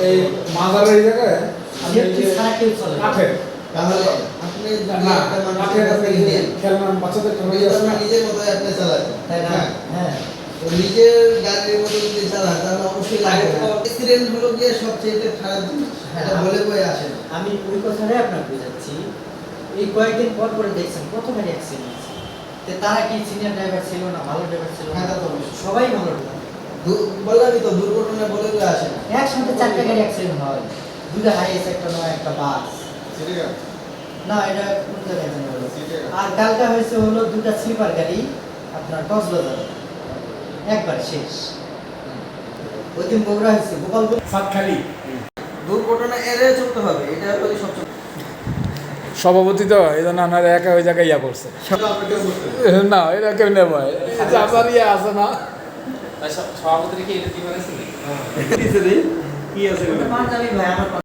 এই মাজারের এই জায়গায় আমি সেফটি ছাড়া কেউ চলে না। কাঠের তাহলে আপনি না একটা কাঠের মানুষের কাছে নিয়ে খেলনা বাচ্চাদের খেলনা আপনি আছে না নিজের মতো আপনি চালাবেন, তাই না? হ্যাঁ তো নিজের গাড়ির মতো যদি চালান তাহলে অবশ্যই লাগবে না। অ্যাক্সিডেন্ট হলো গিয়ে সবচেয়ে খারাপ জিনিস, এটা বলে বয়ে আসে না। আমি ওই কথাটাই আপনার বুঝাচ্ছি। এই কয়েকদিন পর পরে দেখছেন কত গাড়ি অ্যাক্সিডেন্ট হচ্ছে। তো তারা কি সিনিয়র ড্রাইভার ছিল না ভালো ড্রাইভার ছিল না? হ্যাঁ, তা তো অবশ্যই। সবাই ভালো ড্রাইভার। বললামই তো দুর্ঘটনা বলে বয়ে আসে না। একসাথে 4টা গাড়ি অ্যাক্সিডেন্ট হয়, 2টা হাইএস একটা নয় একটা বাস। না এটা কোন জায়গায় জানি হলো। আর কালকা হয়েছে হলো 2টা স্লিপার গাড়ি আপনার কক্সবাজার, একবার শেষ। ওই দিন বগুড়া হয়েছে গোপালপুর সাতখালি দুর্ঘটনা এড়িয়ে চলতে হবে, এটা হলো সবচেয়ে সভাপতি তো এই জন্য আপনার একা ওই জায়গায় ইয়া করছে না এটা কেউ নেব ইয়ে আছে না সভাপতির কি এটা কি বানাইছেন? কি আছে পাঞ্জাবি ভাই আমার